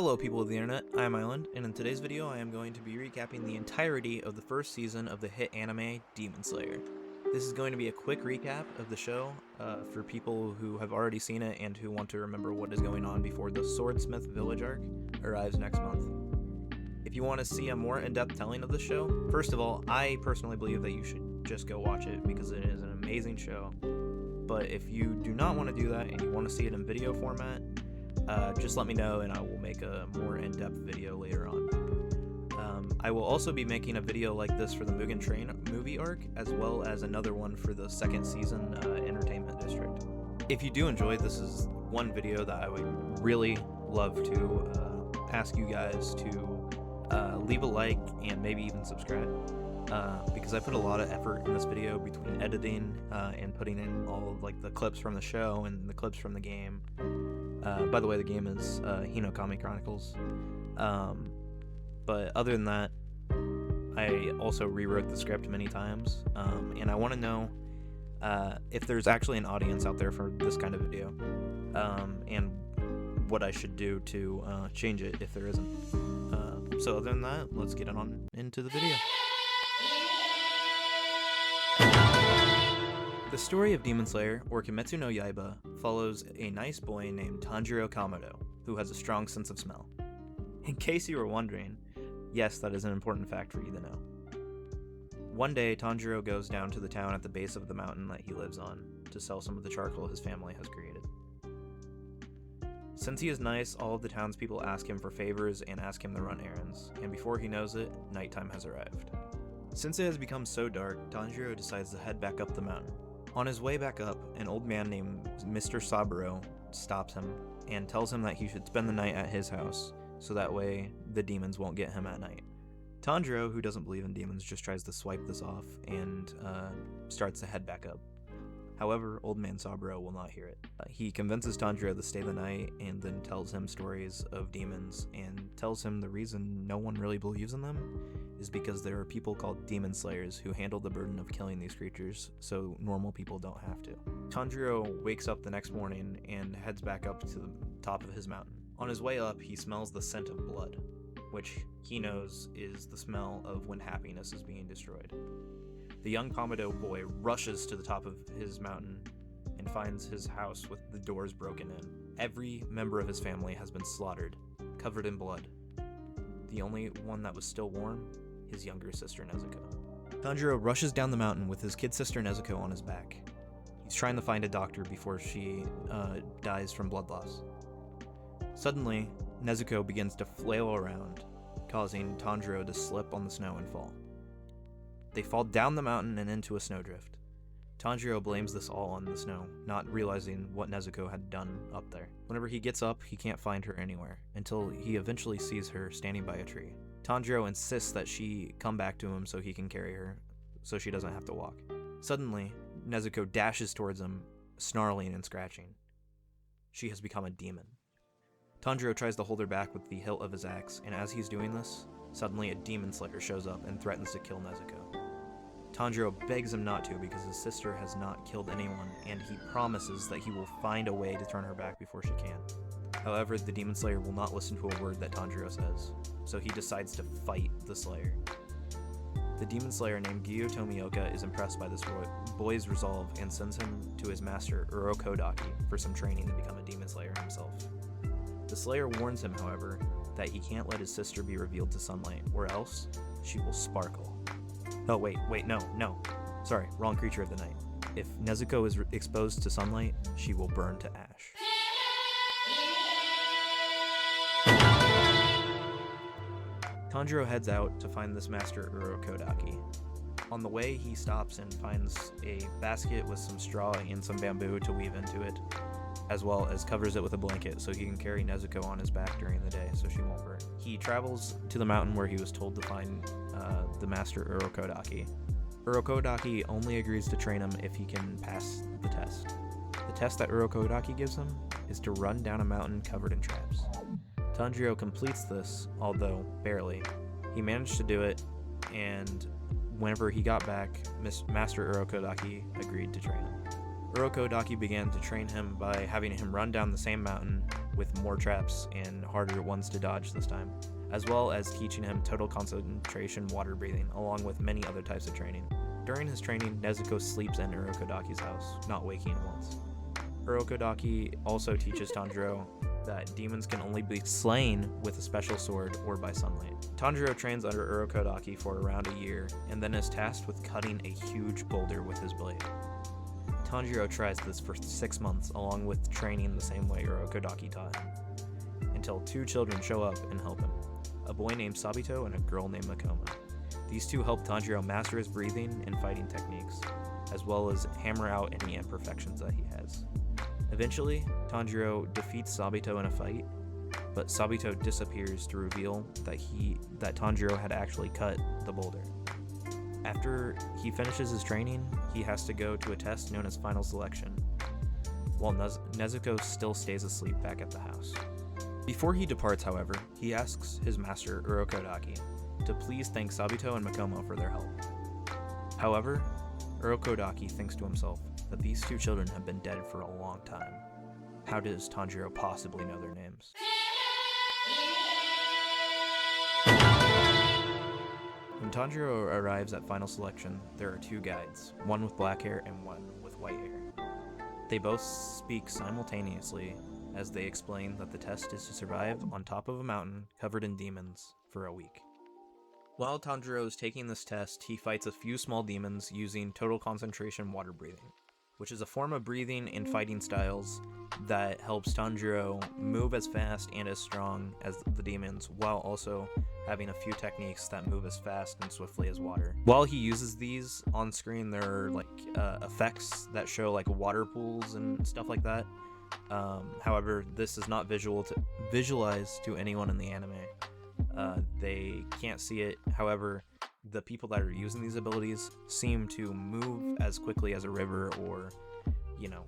Hello people of the internet, I am Island, and in today's video I am going to be recapping the entirety of the first season of the hit anime Demon Slayer. This is going to be a quick recap of the show for people who have already seen it and who want to remember what is going on before the Swordsmith Village arc arrives next month. If you want to see a more in-depth telling of the show, first of all, I personally believe that you should just go watch it because it is an amazing show. But if you do not want to do that and you want to see it in video format, just let me know and I will make a more in-depth video later on. I will also be making a video like this for the Mugen Train movie arc, as well as another one for the second season Entertainment District. If you do enjoy, this is one video that I would really love to ask you guys to leave a like and maybe even subscribe. Because I put a lot of effort in this video between editing and putting in all of, like, the clips from the show and the clips from the game. By the way, the game is Hinokami Chronicles. But other than that, I also rewrote the script many times, and I want to know if there's actually an audience out there for this kind of video, and what I should do to change it if there isn't. So other than that, let's get on into the video. The story of Demon Slayer, or Kimetsu no Yaiba, follows a nice boy named Tanjiro Kamado, who has a strong sense of smell. In case you were wondering, yes, that is an important fact for you to know. One day, Tanjiro goes down to the town at the base of the mountain that he lives on to sell some of the charcoal his family has created. Since he is nice, all of the townspeople ask him for favors and ask him to run errands, and before he knows it, nighttime has arrived. Since it has become so dark, Tanjiro decides to head back up the mountain. On his way back up, an old man named Mr. Saburo stops him and tells him that he should spend the night at his house, so that way the demons won't get him at night. Tanjiro, who doesn't believe in demons, just tries to swipe this off and starts to head back up. However, old man Saburo will not hear it. He convinces Tanjiro to stay the night and then tells him stories of demons and tells him the reason no one really believes in them is because there are people called demon slayers who handle the burden of killing these creatures so normal people don't have to. Tanjiro wakes up the next morning and heads back up to the top of his mountain. On his way up, he smells the scent of blood, which he knows is the smell of when happiness is being destroyed. The young Kamado boy rushes to the top of his mountain and finds his house with the doors broken in. Every member of his family has been slaughtered, covered in blood. The only one that was still warm, his younger sister Nezuko. Tanjiro rushes down the mountain with his kid sister Nezuko on his back. He's trying to find a doctor before she dies from blood loss. Suddenly, Nezuko begins to flail around, causing Tanjiro to slip on the snow and fall. They fall down the mountain and into a snowdrift. Tanjiro blames this all on the snow, not realizing what Nezuko had done up there. Whenever he gets up, he can't find her anywhere, until he eventually sees her standing by a tree. Tanjiro insists that she come back to him so he can carry her, so she doesn't have to walk. Suddenly, Nezuko dashes towards him, snarling and scratching. She has become a demon. Tanjiro tries to hold her back with the hilt of his axe, and as he's doing this, suddenly a demon slayer shows up and threatens to kill Nezuko. Tanjiro begs him not to because his sister has not killed anyone, and he promises that he will find a way to turn her back before she can. However, the demon slayer will not listen to a word that Tanjiro says, so he decides to fight the slayer. The demon slayer named Gyu Tomioka is impressed by this boy's resolve and sends him to his master, Urokodaki, for some training to become a demon slayer himself. The slayer warns him, however, that he can't let his sister be revealed to sunlight, or else she will sparkle. Oh, wait, no. Sorry, wrong creature of the night. If Nezuko is exposed to sunlight, she will burn to ash. Tanjiro heads out to find this master Urokodaki. On the way, he stops and finds a basket with some straw and some bamboo to weave into it, as well as covers it with a blanket so he can carry Nezuko on his back during the day so she won't burn. He travels to the mountain where he was told to find the master Urokodaki. Urokodaki only agrees to train him if he can pass the test. The test that Urokodaki gives him is to run down a mountain covered in traps. Tanjiro completes this, although barely. He managed to do it, and whenever he got back, Master Urokodaki agreed to train him. Urokodaki began to train him by having him run down the same mountain with more traps and harder ones to dodge this time, as well as teaching him total concentration water breathing, along with many other types of training. During his training, Nezuko sleeps in Urokodaki's house, not waking once. Urokodaki also teaches Tanjiro that demons can only be slain with a special sword or by sunlight. Tanjiro trains under Urokodaki for around a year, and then is tasked with cutting a huge boulder with his blade. Tanjiro tries this for 6 months, along with training the same way Urokodaki taught him, until 2 children show up and help him, a boy named Sabito and a girl named Makoma. These 2 help Tanjiro master his breathing and fighting techniques, as well as hammer out any imperfections that he has. Eventually, Tanjiro defeats Sabito in a fight, but Sabito disappears to reveal that Tanjiro had actually cut the boulder. After he finishes his training, he has to go to a test known as Final Selection, while Nezuko still stays asleep back at the house. Before he departs, however, he asks his master, Urokodaki, to please thank Sabito and Makoma for their help. However, Urokodaki thinks to himself that these 2 children have been dead for a long time. How does Tanjiro possibly know their names? When Tanjiro arrives at Final Selection, there are 2 guides, one with black hair and one with white hair. They both speak simultaneously as they explain that the test is to survive on top of a mountain covered in demons for a week. While Tanjiro is taking this test, he fights a few small demons using total concentration water breathing, which is a form of breathing and fighting styles that helps Tanjiro move as fast and as strong as the demons, while also having a few techniques that move as fast and swiftly as water. While he uses these on screen, there are effects that show like water pools and stuff like that. However, this is not visualized to anyone in the anime. They can't see it. However, the people that are using these abilities seem to move as quickly as a river or,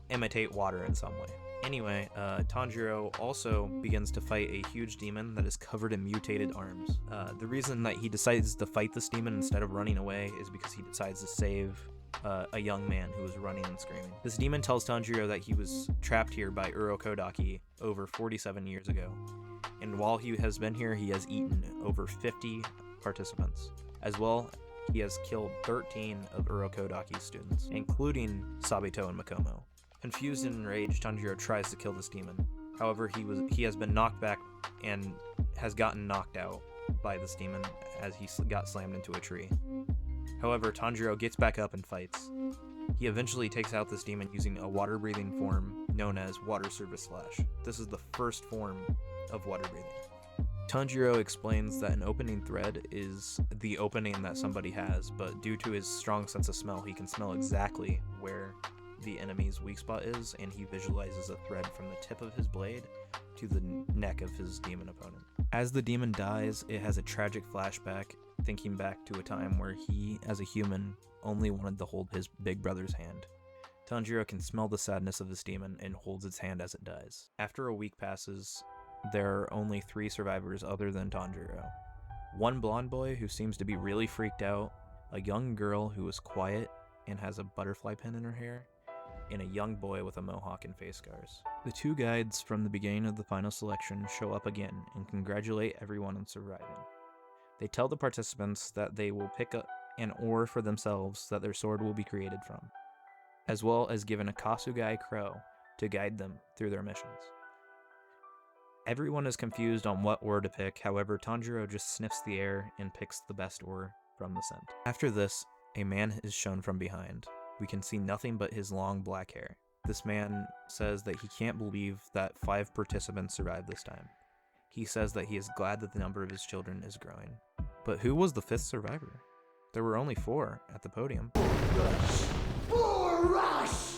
imitate water in some way. Anyway, Tanjiro also begins to fight a huge demon that is covered in mutated arms. The reason that he decides to fight this demon instead of running away is because he decides to save a young man who was running and screaming. This demon tells Tanjiro that he was trapped here by Urokodaki over 47 years ago, and while he has been here, he has eaten over 50 participants. As well, he has killed 13 of Urokodaki's students, including Sabito and Makomo. Confused and enraged, Tanjiro tries to kill this demon. However, he has been knocked back and has gotten knocked out by this demon as he got slammed into a tree. However, Tanjiro gets back up and fights. He eventually takes out this demon using a water-breathing form known as Water Service Slash. This is the first form of water breathing. Tanjiro explains that an opening thread is the opening that somebody has, but due to his strong sense of smell, he can smell exactly where the enemy's weak spot is, and he visualizes a thread from the tip of his blade to the neck of his demon opponent. As the demon dies, it has a tragic flashback, thinking back to a time where he, as a human, only wanted to hold his big brother's hand. Tanjiro can smell the sadness of this demon and holds its hand as it dies. After a week passes, there are only 3 survivors other than Tanjiro. One blonde boy who seems to be really freaked out, a young girl who is quiet and has a butterfly pin in her hair, and a young boy with a mohawk and face scars. The 2 guides from the beginning of the Final Selection show up again and congratulate everyone on surviving. They tell the participants that they will pick up an ore for themselves that their sword will be created from, as well as given a Kasugai crow to guide them through their missions. Everyone is confused on what ore to pick, however Tanjiro just sniffs the air and picks the best ore from the scent. After this, a man is shown from behind. We can see nothing but his long black hair. This man says that he can't believe that 5 participants survived this time. He says that he is glad that the number of his children is growing. But who was the 5th survivor? There were only 4 at the podium. Rush! For rush!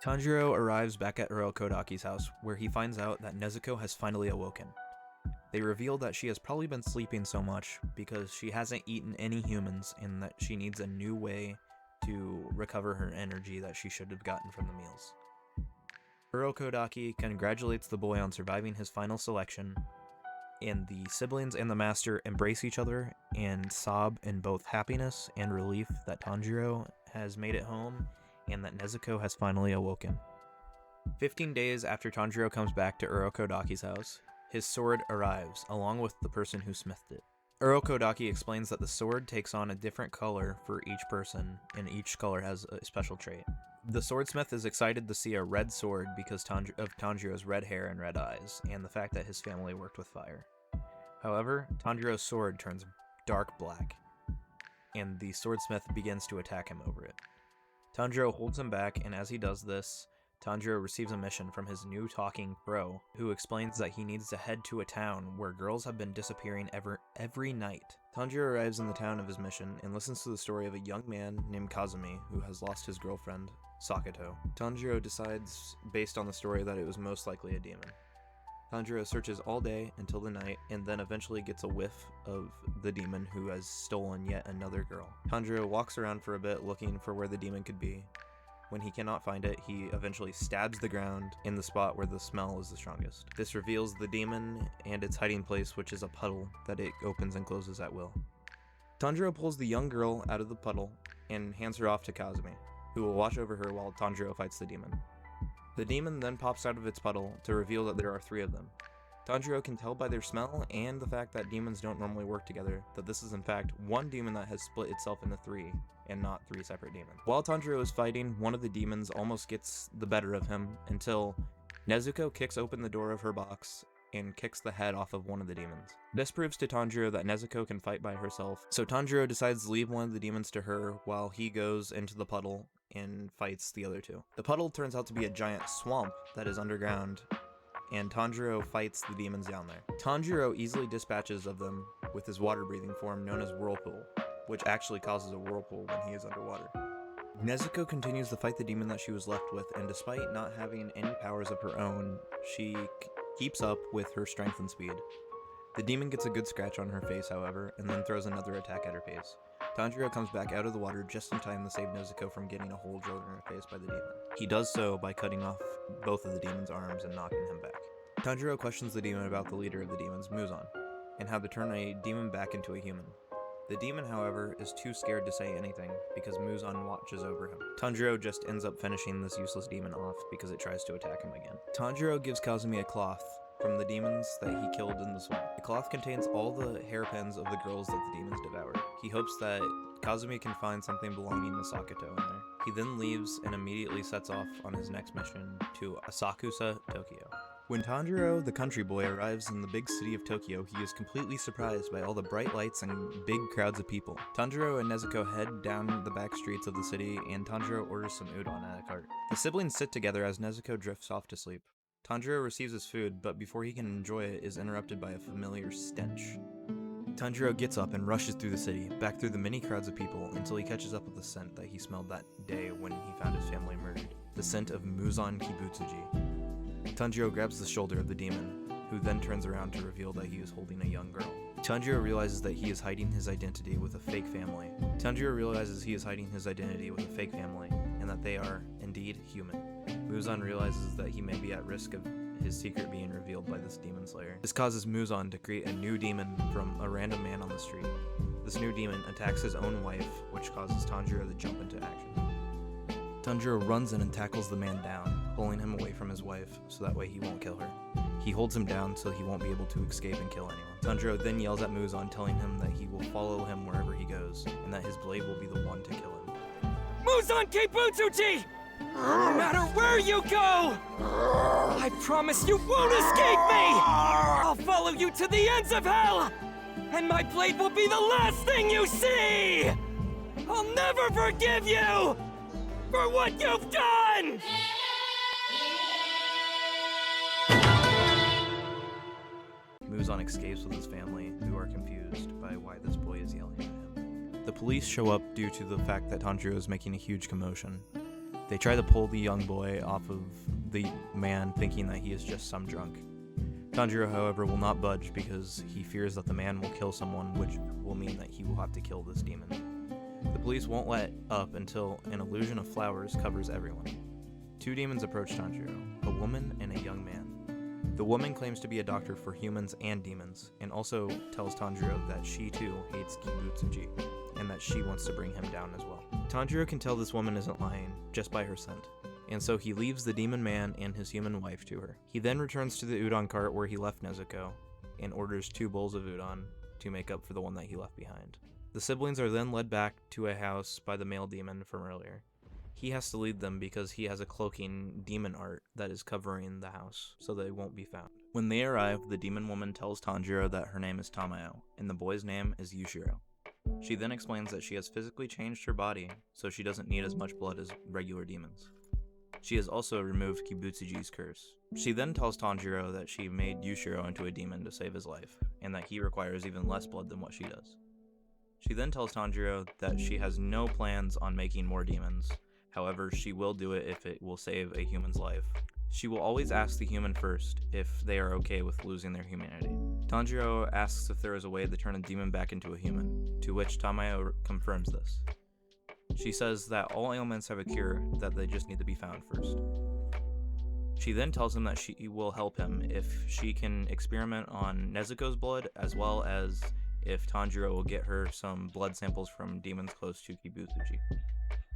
Tanjiro arrives back at Urokodaki's house, where he finds out that Nezuko has finally awoken. They reveal that she has probably been sleeping so much because she hasn't eaten any humans and that she needs a new way to recover her energy that she should have gotten from the meals. Urokodaki congratulates the boy on surviving his final selection, and the siblings and the master embrace each other and sob in both happiness and relief that Tanjiro has made it home and that Nezuko has finally awoken. 15 days after Tanjiro comes back to Urokodaki's house, his sword arrives, along with the person who smithed it. Urokodaki explains that the sword takes on a different color for each person, and each color has a special trait. The swordsmith is excited to see a red sword because of Tanjiro's red hair and red eyes, and the fact that his family worked with fire. However, Tanjiro's sword turns dark black, and the swordsmith begins to attack him over it. Tanjiro holds him back, and as he does this, Tanjiro receives a mission from his new talking crow, who explains that he needs to head to a town where girls have been disappearing every night. Tanjiro arrives in the town of his mission and listens to the story of a young man named Kazumi who has lost his girlfriend, Sakato. Tanjiro decides, based on the story, that it was most likely a demon. Tanjiro searches all day until the night, and then eventually gets a whiff of the demon who has stolen yet another girl. Tanjiro walks around for a bit looking for where the demon could be. When he cannot find it, he eventually stabs the ground in the spot where the smell is the strongest. This reveals the demon and its hiding place, which is a puddle that it opens and closes at will. Tanjiro pulls the young girl out of the puddle and hands her off to Kazumi, who will watch over her while Tanjiro fights the demon. The demon then pops out of its puddle to reveal that there are 3 of them. Tanjiro can tell by their smell and the fact that demons don't normally work together that this is in fact one demon that has split itself into 3 and not 3 separate demons. While Tanjiro is fighting, one of the demons almost gets the better of him until Nezuko kicks open the door of her box and kicks the head off of one of the demons. This proves to Tanjiro that Nezuko can fight by herself, so Tanjiro decides to leave one of the demons to her while he goes into the puddle and fights the other 2. The puddle turns out to be a giant swamp that is underground, and Tanjiro fights the demons down there. Tanjiro easily dispatches of them with his water-breathing form known as Whirlpool, which actually causes a whirlpool when he is underwater. Nezuko continues to fight the demon that she was left with, and despite not having any powers of her own, she keeps up with her strength and speed. The demon gets a good scratch on her face, however, and then throws another attack at her face. Tanjiro comes back out of the water just in time to save Nezuko from getting a hole drilled in her face by the demon. He does so by cutting off both of the demon's arms and knocking him back. Tanjiro questions the demon about the leader of the demons, Muzan, and how to turn a demon back into a human. The demon, however, is too scared to say anything because Muzan watches over him. Tanjiro just ends up finishing this useless demon off because it tries to attack him again. Tanjiro gives Kazumi a cloth from the demons that he killed in the swamp. The cloth contains all the hairpins of the girls that the demons devoured. He hopes that Kazumi can find something belonging to Sakato in there. He then leaves and immediately sets off on his next mission to Asakusa, Tokyo. When Tanjiro, the country boy, arrives in the big city of Tokyo, he is completely surprised by all the bright lights and big crowds of people. Tanjiro and Nezuko head down the back streets of the city, and Tanjiro orders some udon at a cart. The siblings sit together as Nezuko drifts off to sleep. Tanjiro receives his food, but before he can enjoy it, is interrupted by a familiar stench. Tanjiro gets up and rushes through the city, back through the many crowds of people, until he catches up with the scent that he smelled that day when he found his family murdered. The scent of Muzan Kibutsuji. Tanjiro grabs the shoulder of the demon, who then turns around to reveal that he is holding a young girl. Tanjiro realizes that he is hiding his identity with a fake family. And that they are, indeed, human. Muzan realizes that he may be at risk of his secret being revealed by this demon slayer. This causes Muzan to create a new demon from a random man on the street. This new demon attacks his own wife, which causes Tanjiro to jump into action. Tanjiro runs in and tackles the man down, pulling him away from his wife so that way he won't kill her. He holds him down so he won't be able to escape and kill anyone. Tanjiro then yells at Muzan, telling him that he will follow him wherever he goes, and that his blade will be the one to kill him. Muzan Kibutsuji! No matter where you go, I promise you won't escape me! I'll follow you to the ends of hell! And my blade will be the last thing you see! I'll never forgive you for what you've done! Muzan escapes with his family, who are confused by why this boy is yelling at him. The police show up due to the fact that Tanjiro is making a huge commotion. They try to pull the young boy off of the man, thinking that he is just some drunk. Tanjiro, however, will not budge because he fears that the man will kill someone, which will mean that he will have to kill this demon. The police won't let up until an illusion of flowers covers everyone. 2 demons approach Tanjiro, a woman and a young man. The woman claims to be a doctor for humans and demons, and also tells Tanjiro that she too hates Kibutsuji, and that she wants to bring him down as well. Tanjiro can tell this woman isn't lying, just by her scent, and so he leaves the demon man and his human wife to her. He then returns to the udon cart where he left Nezuko, and orders 2 bowls of udon to make up for the one that he left behind. The siblings are then led back to a house by the male demon from earlier. He has to lead them because he has a cloaking demon art that is covering the house, so they won't be found. When they arrive, the demon woman tells Tanjiro that her name is Tamayo, and the boy's name is Yushiro. She then explains that she has physically changed her body, so she doesn't need as much blood as regular demons. She has also removed Kibutsuji's curse. She then tells Tanjiro that she made Yushiro into a demon to save his life, and that he requires even less blood than what she does. She then tells Tanjiro that she has no plans on making more demons, however, she will do it if it will save a human's life. She will always ask the human first if they are okay with losing their humanity. Tanjiro asks if there is a way to turn a demon back into a human, to which Tamayo confirms this. She says that all ailments have a cure, that they just need to be found first. She then tells him that she will help him if she can experiment on Nezuko's blood, as well as if Tanjiro will get her some blood samples from demons close to Kibutsuji.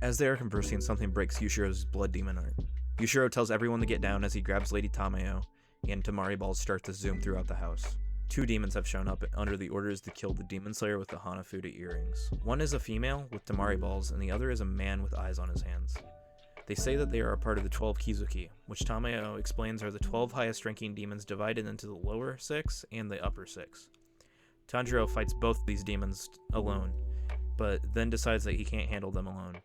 As they are conversing, something breaks Yushiro's blood demon art. Yushiro tells everyone to get down as he grabs Lady Tamayo, and Tamari balls start to zoom throughout the house. 2 demons have shown up under the orders to kill the demon slayer with the Hanafuda earrings. One is a female with Tamari balls, and the other is a man with eyes on his hands. They say that they are a part of the 12 Kizuki, which Tamayo explains are the 12 highest ranking demons divided into the lower 6 and the upper 6. Tanjiro fights both these demons alone, but then decides that he can't handle them alone.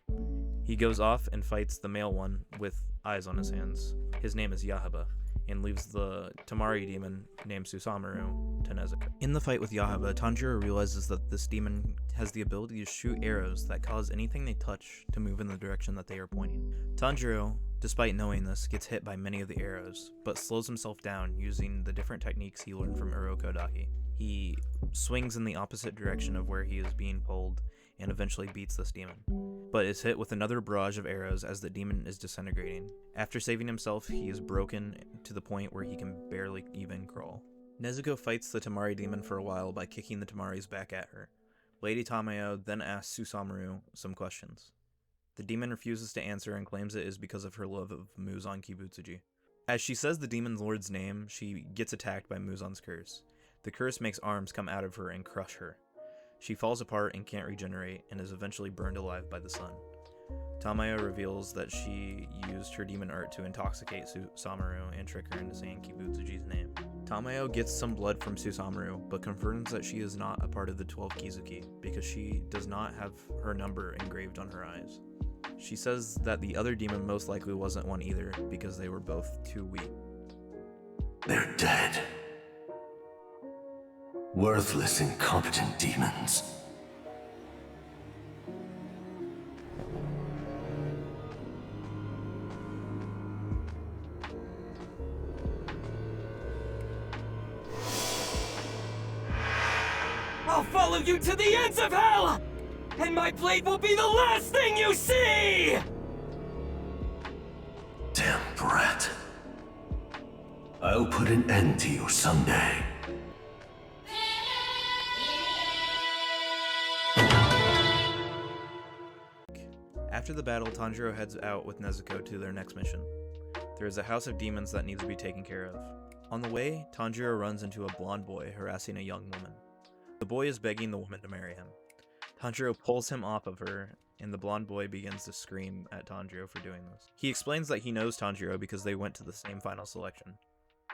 He goes off and fights the male one with eyes on his hands. His name is Yahaba, and leaves the Tamari demon named Susamuru to Nezuko. In the fight with Yahaba, Tanjiro realizes that this demon has the ability to shoot arrows that cause anything they touch to move in the direction that they are pointing. Tanjiro, despite knowing this, gets hit by many of the arrows, but slows himself down using the different techniques he learned from Urokodaki. He swings in the opposite direction of where he is being pulled, and eventually beats this demon, but is hit with another barrage of arrows as the demon is disintegrating. After saving himself, he is broken to the point where he can barely even crawl. Nezuko fights the Tamari demon for a while by kicking the Tamaris back at her. Lady Tamayo then asks Susamuru some questions. The demon refuses to answer and claims it is because of her love of Muzan Kibutsuji. As she says the demon lord's name, she gets attacked by Muzan's curse. The curse makes arms come out of her and crush her. She falls apart and can't regenerate, and is eventually burned alive by the sun. Tamayo reveals that she used her demon art to intoxicate Susamuru and trick her into saying Kibutsuji's name. Tamayo gets some blood from Susamuru, but confirms that she is not a part of the 12 Kizuki, because she does not have her number engraved on her eyes. She says that the other demon most likely wasn't one either, because they were both too weak. They're dead. Worthless, incompetent demons. I'll follow you to the ends of hell! And my blade will be the last thing you see! Damn brat. I'll put an end to you someday. After the battle, Tanjiro heads out with Nezuko to their next mission. There is a house of demons that needs to be taken care of. On the way, Tanjiro runs into a blonde boy harassing a young woman. The boy is begging the woman to marry him. Tanjiro pulls him off of her, and the blonde boy begins to scream at Tanjiro for doing this. He explains that he knows Tanjiro because they went to the same final selection.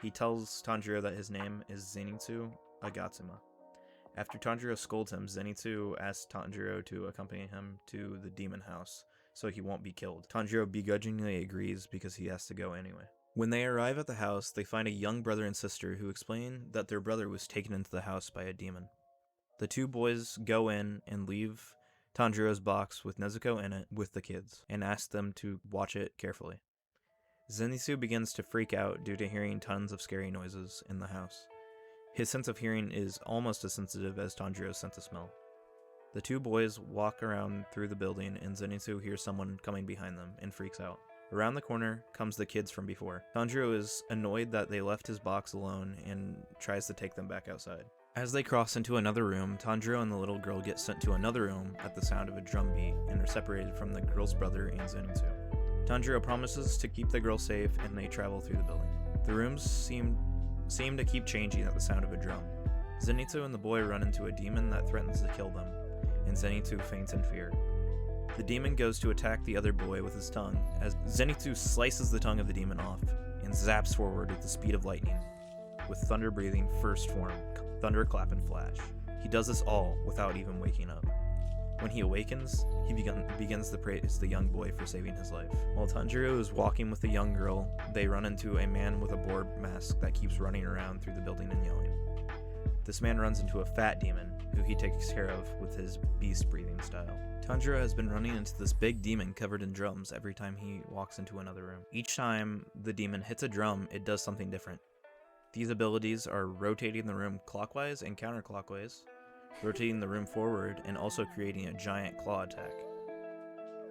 He tells Tanjiro that his name is Zenitsu Agatsuma. After Tanjiro scolds him, Zenitsu asks Tanjiro to accompany him to the demon house, so he won't be killed. Tanjiro begrudgingly agrees because he has to go anyway. When they arrive at the house, they find a young brother and sister who explain that their brother was taken into the house by a demon. The 2 boys go in and leave Tanjiro's box with Nezuko in it with the kids, and ask them to watch it carefully. Zenitsu begins to freak out due to hearing tons of scary noises in the house. His sense of hearing is almost as sensitive as Tanjiro's sense of smell. The 2 boys walk around through the building, and Zenitsu hears someone coming behind them and freaks out. Around the corner comes the kids from before. Tanjiro is annoyed that they left his box alone and tries to take them back outside. As they cross into another room, Tanjiro and the little girl get sent to another room at the sound of a drum beat and are separated from the girl's brother and Zenitsu. Tanjiro promises to keep the girl safe and they travel through the building. The rooms seem to keep changing at the sound of a drum. Zenitsu and the boy run into a demon that threatens to kill them, and Zenitsu faints in fear. The demon goes to attack the other boy with his tongue, as Zenitsu slices the tongue of the demon off and zaps forward with the speed of lightning, with thunder breathing first form, thunderclap and flash. He does this all without even waking up. When he awakens, he begins to praise the young boy for saving his life. While Tanjiro is walking with the young girl, they run into a man with a boar mask that keeps running around through the building and yelling. This man runs into a fat demon, who he takes care of with his beast-breathing style. Tanjiro has been running into this big demon covered in drums every time he walks into another room. Each time the demon hits a drum, it does something different. These abilities are rotating the room clockwise and counterclockwise, rotating the room forward, and also creating a giant claw attack.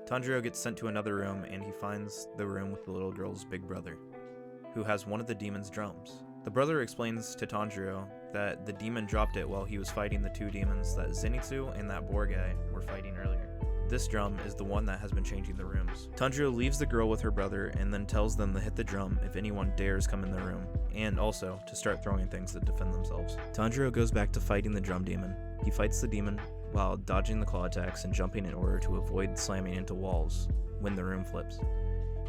Tanjiro gets sent to another room and he finds the room with the little girl's big brother, who has one of the demon's drums. The brother explains to Tanjiro that the demon dropped it while he was fighting the two demons that Zenitsu and that boar guy were fighting earlier. This drum is the one that has been changing the rooms. Tanjiro leaves the girl with her brother and then tells them to hit the drum if anyone dares come in the room, and also to start throwing things that defend themselves. Tanjiro goes back to fighting the drum demon. He fights the demon while dodging the claw attacks and jumping in order to avoid slamming into walls when the room flips.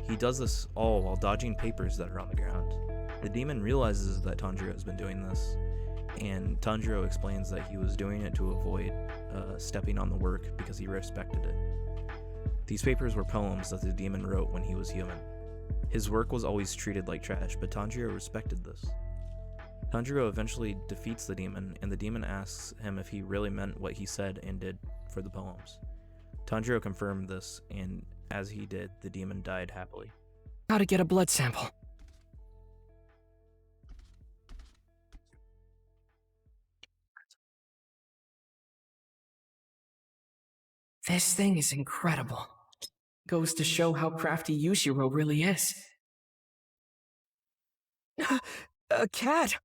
He does this all while dodging papers that are on the ground. The demon realizes that Tanjiro has been doing this, and Tanjiro explains that he was doing it to avoid stepping on the work because he respected it. These papers were poems that the demon wrote when he was human. His work was always treated like trash, but Tanjiro respected this. Tanjiro eventually defeats the demon, and the demon asks him if he really meant what he said and did for the poems. Tanjiro confirmed this, and as he did, the demon died happily. Gotta get a blood sample. This thing is incredible. Goes to show how crafty Yushiro really is. A cat!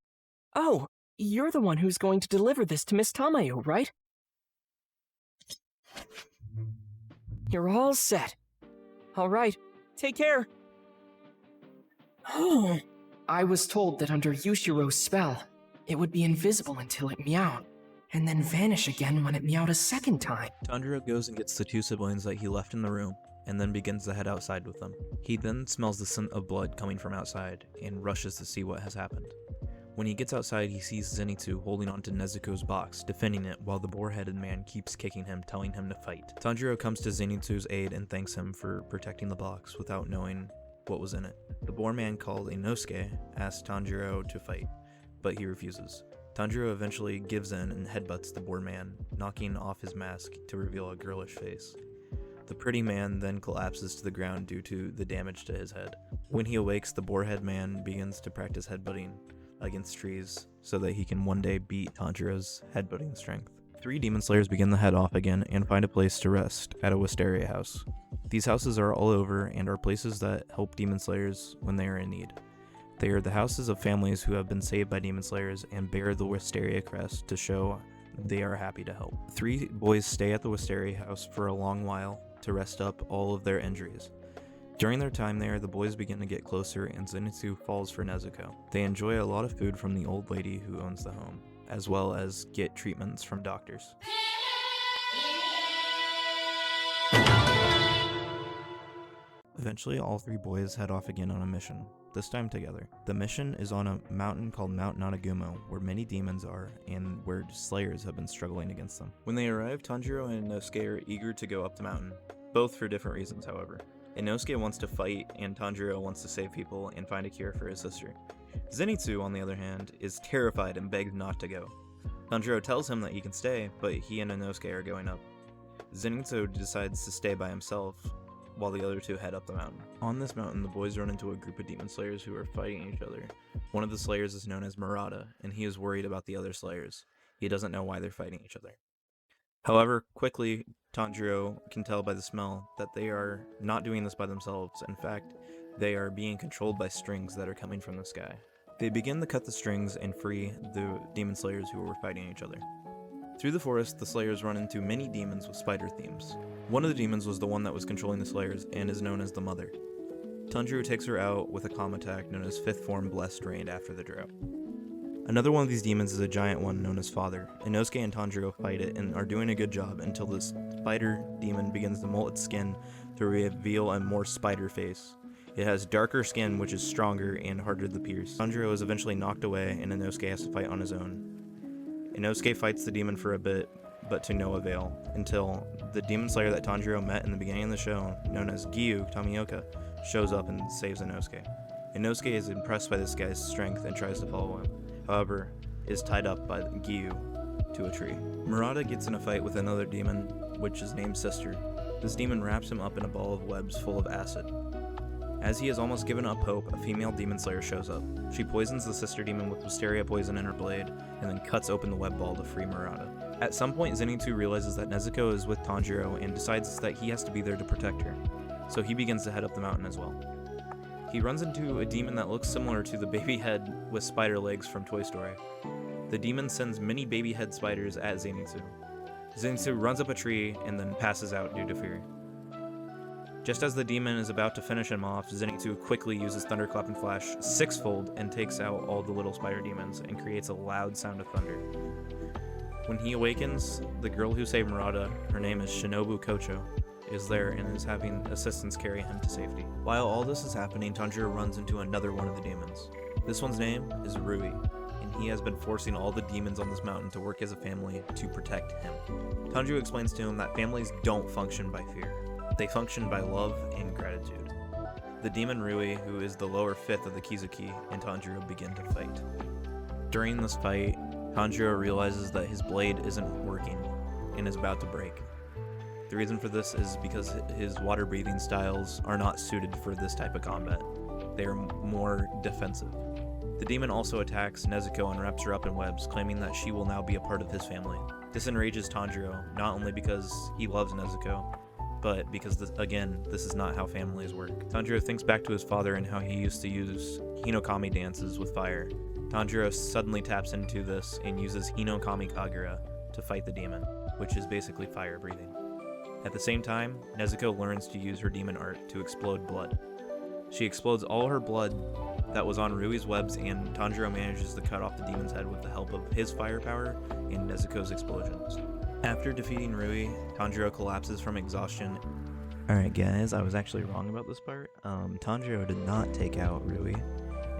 Oh, you're the one who's going to deliver this to Miss Tamayo, right? You're all set. All right, take care. Oh, I was told that under Yushiro's spell, it would be invisible until it meowed, and then vanish again when it meowed a second time. Tanjiro goes and gets the two siblings that he left in the room, and then begins to head outside with them. He then smells the scent of blood coming from outside, and rushes to see what has happened. When he gets outside, he sees Zenitsu holding onto Nezuko's box, defending it while the boar-headed man keeps kicking him, telling him to fight. Tanjiro comes to Zenitsu's aid and thanks him for protecting the box without knowing what was in it. The boar man called Inosuke asks Tanjiro to fight, but he refuses. Tanjiro eventually gives in and headbutts the boar man, knocking off his mask to reveal a girlish face. The pretty man then collapses to the ground due to the damage to his head. When he awakes, the boar-head man begins to practice headbutting against trees so that he can one day beat Tanjiro's headbutting strength. 3 demon slayers begin to head off again and find a place to rest at a wisteria house. These houses are all over and are places that help demon slayers when they are in need. They are the houses of families who have been saved by demon slayers and bear the wisteria crest to show they are happy to help. 3 boys stay at the wisteria house for a long while to rest up all of their injuries. During their time there, the boys begin to get closer and Zenitsu falls for Nezuko. They enjoy a lot of food from the old lady who owns the home, as well as get treatments from doctors. Eventually, all 3 boys head off again on a mission, this time together. The mission is on a mountain called Mount Natagumo, where many demons are, and where slayers have been struggling against them. When they arrive, Tanjiro and Inosuke are eager to go up the mountain, both for different reasons, however. Inosuke wants to fight, and Tanjiro wants to save people and find a cure for his sister. Zenitsu, on the other hand, is terrified and begs not to go. Tanjiro tells him that he can stay, but he and Inosuke are going up. Zenitsu decides to stay by himself, while the other 2 head up the mountain. On this mountain, the boys run into a group of demon slayers who are fighting each other. One of the slayers is known as Murata, and he is worried about the other slayers. He doesn't know why they're fighting each other. However, quickly, Tanjiro can tell by the smell that they are not doing this by themselves. In fact, they are being controlled by strings that are coming from the sky. They begin to cut the strings and free the demon slayers who were fighting each other. Through the forest, the slayers run into many demons with spider themes. One of the demons was the one that was controlling the slayers and is known as the Mother. Tanjiro takes her out with a calm attack known as Fifth Form Blessed Rain after the drought. Another one of these demons is a giant one known as Father. Inosuke and Tanjiro fight it and are doing a good job until the spider demon begins to molt its skin to reveal a more spider face. It has darker skin which is stronger and harder to pierce. Tanjiro is eventually knocked away and Inosuke has to fight on his own. Inosuke fights the demon for a bit, but to no avail, until the demon slayer that Tanjiro met in the beginning of the show, known as Giyu Tomioka, shows up and saves Inosuke. Inosuke is impressed by this guy's strength and tries to follow him. However, is tied up by Giyu to a tree. Murata gets in a fight with another demon, which is named Sister. This demon wraps him up in a ball of webs full of acid. As he has almost given up hope, a female demon slayer shows up. She poisons the sister demon with wisteria poison in her blade, and then cuts open the web ball to free Murata. At some point, Zenitsu realizes that Nezuko is with Tanjiro and decides that he has to be there to protect her, so he begins to head up the mountain as well. He runs into a demon that looks similar to the baby head with spider legs from Toy Story. The demon sends many baby head spiders at Zenitsu. Zenitsu runs up a tree and then passes out due to fear. Just as the demon is about to finish him off, Zenitsu quickly uses Thunderclap and Flash sixfold and takes out all the little spider demons and creates a loud sound of thunder. When he awakens, the girl who saved Murata, her name is Shinobu Kocho, is there and is having assistants carry him to safety. While all this is happening, Tanjiro runs into another one of the demons. This one's name is Rui, and he has been forcing all the demons on this mountain to work as a family to protect him. Tanjiro explains to him that families don't function by fear. They function by love and gratitude. The demon Rui, who is the lower fifth of the Kizuki, and Tanjiro begin to fight. During this fight, Tanjiro realizes that his blade isn't working and is about to break. The reason for this is because his water breathing styles are not suited for this type of combat. They are more defensive. The demon also attacks Nezuko and wraps her up in webs, claiming that she will now be a part of his family. This enrages Tanjiro, not only because he loves Nezuko, but because, this is not how families work. Tanjiro thinks back to his father and how he used to use Hinokami dances with fire. Tanjiro suddenly taps into this and uses Hinokami Kagura to fight the demon, which is basically fire breathing. At the same time, Nezuko learns to use her demon art to explode blood. She explodes all her blood that was on Rui's webs, and Tanjiro manages to cut off the demon's head with the help of his firepower and Nezuko's explosions. After defeating Rui, Tanjiro collapses from exhaustion. Alright guys, I was actually wrong about this part. Tanjiro did not take out Rui.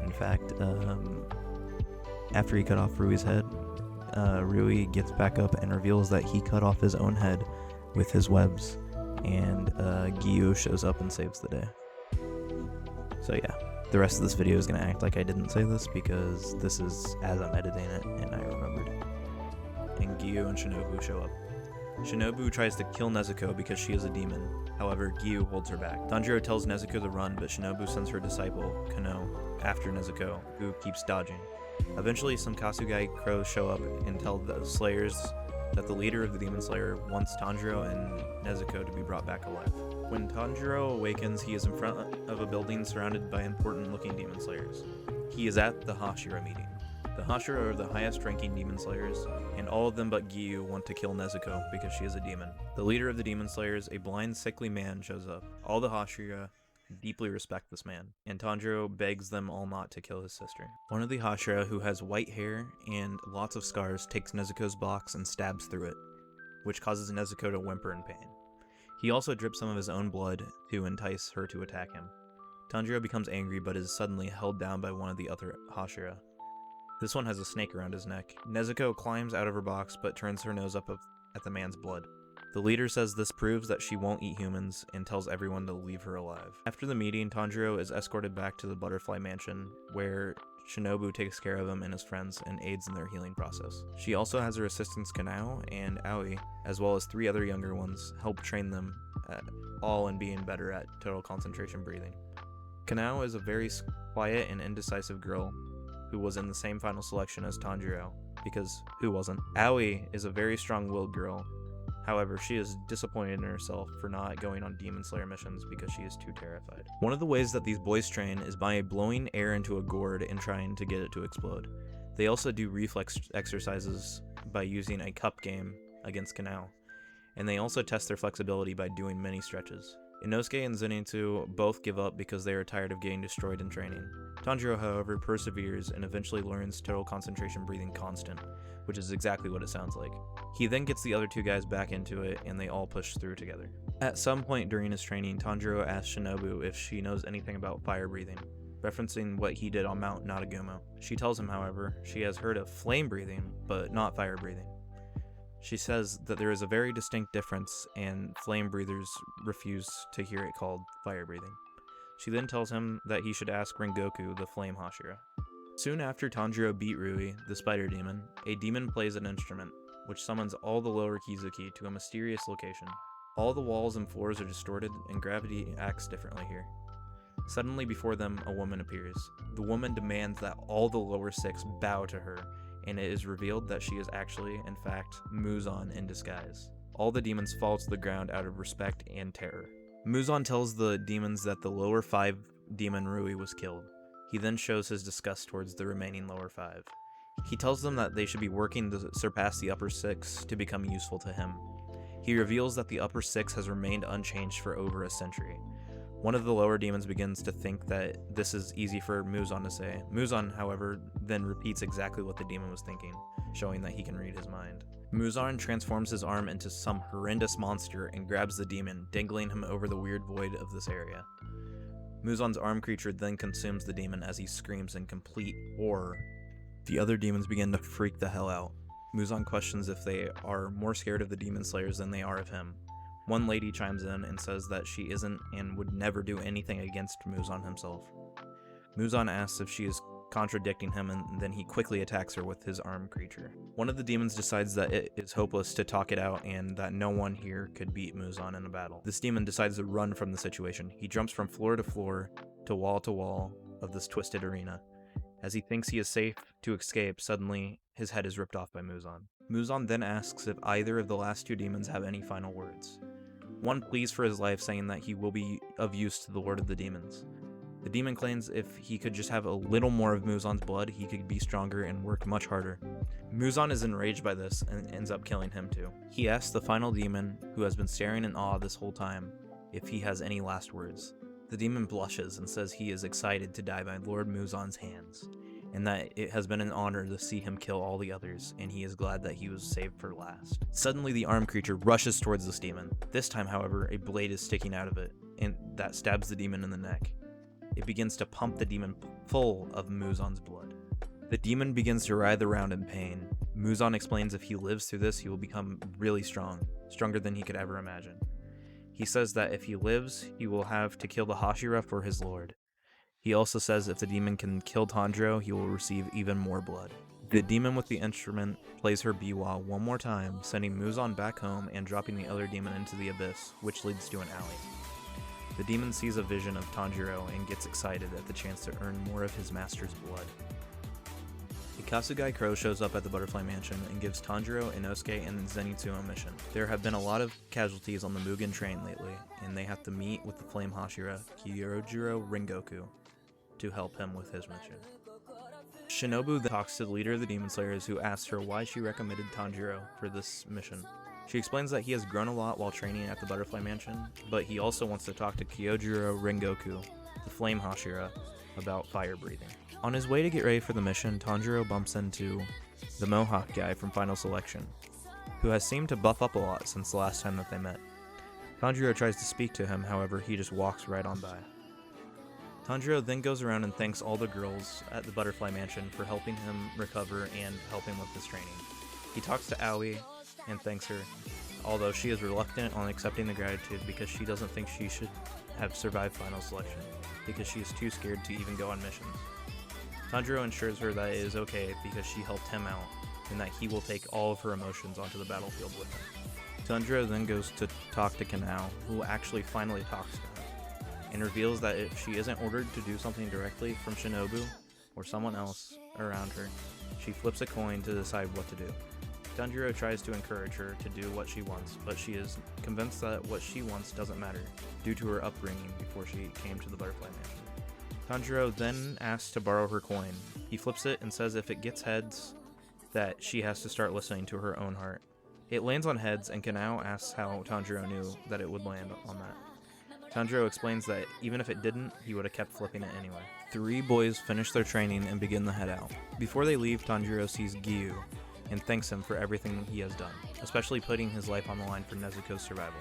In fact, after he cut off Rui's head, Rui gets back up and reveals that he cut off his own head with his webs, and Giyu shows up and saves the day. So yeah, the rest of this video is going to act like I didn't say this because this is as I'm editing it and I remembered. And Giyu and Shinobu show up. Shinobu tries to kill Nezuko because she is a demon, however Giyu holds her back. Tanjiro tells Nezuko to run, but Shinobu sends her disciple, Kano, after Nezuko, who keeps dodging. Eventually some Kasugai crows show up and tell the slayers that the leader of the demon slayer wants Tanjiro and Nezuko to be brought back alive. When Tanjiro awakens, he is in front of a building surrounded by important looking demon slayers. He is at the Hashira meeting. The Hashira are the highest ranking demon slayers, and all of them but Giyu want to kill Nezuko because she is a demon. The leader of the demon slayers, a blind sickly man, shows up. All the Hashira deeply respect this man, and Tanjiro begs them all not to kill his sister. One of the Hashira, who has white hair and lots of scars, takes Nezuko's box and stabs through it, which causes Nezuko to whimper in pain. He also drips some of his own blood to entice her to attack him. Tanjiro becomes angry but is suddenly held down by one of the other Hashira. This one has a snake around his neck. Nezuko climbs out of her box but turns her nose up at the man's blood. The leader says this proves that she won't eat humans and tells everyone to leave her alive. After the meeting, Tanjiro is escorted back to the Butterfly Mansion, where Shinobu takes care of him and his friends and aids in their healing process. She also has her assistants Kanao and Aoi, as well as 3 other younger ones, help train them all in being better at total concentration breathing. Kanao is a very quiet and indecisive girl who was in the same final selection as Tanjiro, because who wasn't? Aoi is a very strong-willed girl However, she is disappointed in herself for not going on Demon Slayer missions because she is too terrified. One of the ways that these boys train is by blowing air into a gourd and trying to get it to explode. They also do reflex exercises by using a cup game against Kanao, and they also test their flexibility by doing mini stretches. Inosuke and Zenitsu both give up because they are tired of getting destroyed in training. Tanjiro, however, perseveres and eventually learns total concentration breathing constant, which is exactly what it sounds like. He then gets the other two guys back into it, and they all push through together. At some point during his training, Tanjiro asks Shinobu if she knows anything about fire breathing, referencing what he did on Mount Natagumo. She tells him, however, she has heard of flame breathing, but not fire breathing. She says that there is a very distinct difference, and flame breathers refuse to hear it called fire breathing. She then tells him that he should ask Rengoku, the flame Hashira. Soon after Tanjiro beat Rui, the spider demon, a demon plays an instrument, which summons all the lower Kizuki to a mysterious location. All the walls and floors are distorted, and gravity acts differently here. Suddenly before them, a woman appears. The woman demands that all the lower six bow to her, and it is revealed that she is actually, in fact, Muzan in disguise. All the demons fall to the ground out of respect and terror. Muzan tells the demons that the lower 5 demon Rui was killed. He then shows his disgust towards the remaining lower 5. He tells them that they should be working to surpass the upper 6 to become useful to him. He reveals that the upper 6 has remained unchanged for over a century. One of the lower demons begins to think that this is easy for Muzan to say. Muzan, however, then repeats exactly what the demon was thinking, showing that he can read his mind. Muzan transforms his arm into some horrendous monster and grabs the demon, dangling him over the weird void of this area. Muzan's arm creature then consumes the demon as he screams in complete horror. The other demons begin to freak the hell out. Muzan questions if they are more scared of the demon slayers than they are of him. One lady chimes in and says that she isn't and would never do anything against Muzan himself. Muzan asks if she is contradicting him, and then he quickly attacks her with his arm creature. One of the demons decides that it is hopeless to talk it out and that no one here could beat Muzan in a battle. This demon decides to run from the situation. He jumps from floor to wall of this twisted arena. As he thinks he is safe to escape, suddenly his head is ripped off by Muzan. Muzan then asks if either of the last 2 demons have any final words. One pleads for his life, saying that he will be of use to the Lord of the Demons. The demon claims if he could just have a little more of Muzan's blood, he could be stronger and work much harder. Muzan is enraged by this and ends up killing him too. He asks the final demon, who has been staring in awe this whole time, if he has any last words. The demon blushes and says he is excited to die by Lord Muzan's hands, and that it has been an honor to see him kill all the others, and he is glad that he was saved for last. Suddenly the arm creature rushes towards this demon. This time, however, a blade is sticking out of it, and that stabs the demon in the neck. It begins to pump the demon full of Muzan's blood. The demon begins to writhe around in pain. Muzan explains if he lives through this, he will become really strong, stronger than he could ever imagine. He says that if he lives, he will have to kill the Hashira for his lord. He also says if the demon can kill Tanjiro, he will receive even more blood. The demon with the instrument plays her biwa one more time, sending Muzan back home and dropping the other demon into the abyss, which leads to an alley. The demon sees a vision of Tanjiro and gets excited at the chance to earn more of his master's blood. A Kasugai Crow shows up at the Butterfly Mansion and gives Tanjiro, Inosuke, and Zenitsu a mission. There have been a lot of casualties on the Mugen train lately, and they have to meet with the Flame Hashira, Kyojuro Rengoku, to help him with his mission. Shinobu then talks to the leader of the Demon Slayers, who asks her why she recommended Tanjiro for this mission. She explains that he has grown a lot while training at the Butterfly Mansion, but he also wants to talk to Kyojuro Rengoku, the Flame Hashira, about fire breathing. On his way to get ready for the mission, Tanjiro bumps into the Mohawk guy from Final Selection, who has seemed to buff up a lot since the last time that they met. Tanjiro tries to speak to him, however, he just walks right on by. Tanjiro then goes around and thanks all the girls at the Butterfly Mansion for helping him recover and helping with his training. He talks to Aoi and thanks her, although she is reluctant on accepting the gratitude because she doesn't think she should have survived Final Selection, because she is too scared to even go on missions. Tanjiro assures her that it is okay because she helped him out, and that he will take all of her emotions onto the battlefield with him. Tanjiro then goes to talk to Kanao, who actually finally talks to her, and reveals that if she isn't ordered to do something directly from Shinobu or someone else around her, she flips a coin to decide what to do. Tanjiro tries to encourage her to do what she wants, but she is convinced that what she wants doesn't matter, due to her upbringing before she came to the Butterfly Mansion. Tanjiro then asks to borrow her coin. He flips it and says if it gets heads, that she has to start listening to her own heart. It lands on heads, and Kanao asks how Tanjiro knew that it would land on that. Tanjiro explains that even if it didn't, he would have kept flipping it anyway. 3 boys finish their training and begin the head out. Before they leave, Tanjiro sees Gyu and thanks him for everything he has done, especially putting his life on the line for Nezuko's survival.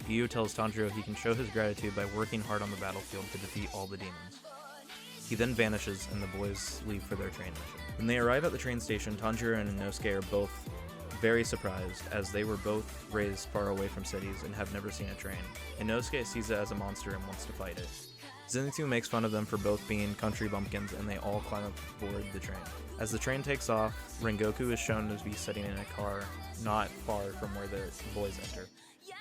Gyu tells Tanjiro he can show his gratitude by working hard on the battlefield to defeat all the demons. He then vanishes and the boys leave for their train mission. When they arrive at the train station, Tanjiro and Inosuke are both very surprised, as they were both raised far away from cities and have never seen a train. Inosuke sees it as a monster and wants to fight it. Zenitsu makes fun of them for both being country bumpkins, and they all climb aboard the train. As the train takes off, Rengoku is shown to be sitting in a car not far from where the boys enter,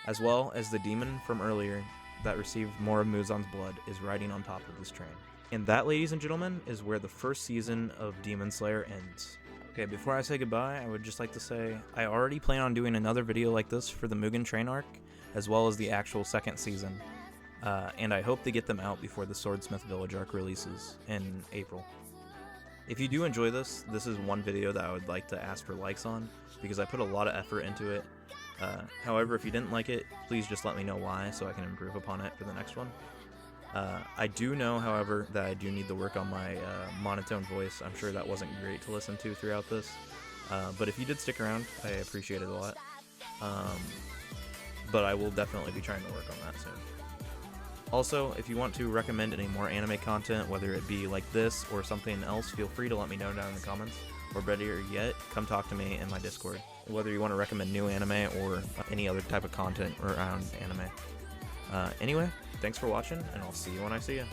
as well as the demon from earlier that received more of Muzan's blood is riding on top of this train. And that, ladies and gentlemen, is where the first season of Demon Slayer ends. Okay, before I say goodbye, I would just like to say I already plan on doing another video like this for the Mugen train arc, as well as the actual second season. And I hope to get them out before the Swordsmith Village arc releases in April. If you do enjoy this, this is one video that I would like to ask for likes on, because I put a lot of effort into it. However, if you didn't like it, please just let me know why so I can improve upon it for the next one. I do know, however, that I do need to work on my monotone voice. I'm sure that wasn't great to listen to throughout this, but if you did stick around, I appreciate it a lot. But I will definitely be trying to work on that soon. Also, if you want to recommend any more anime content, whether it be like this or something else, feel free to let me know down in the comments. Or better yet, come talk to me in my Discord. Whether you want to recommend new anime or any other type of content around anime. Anyway, thanks for watching, and I'll see you when I see you.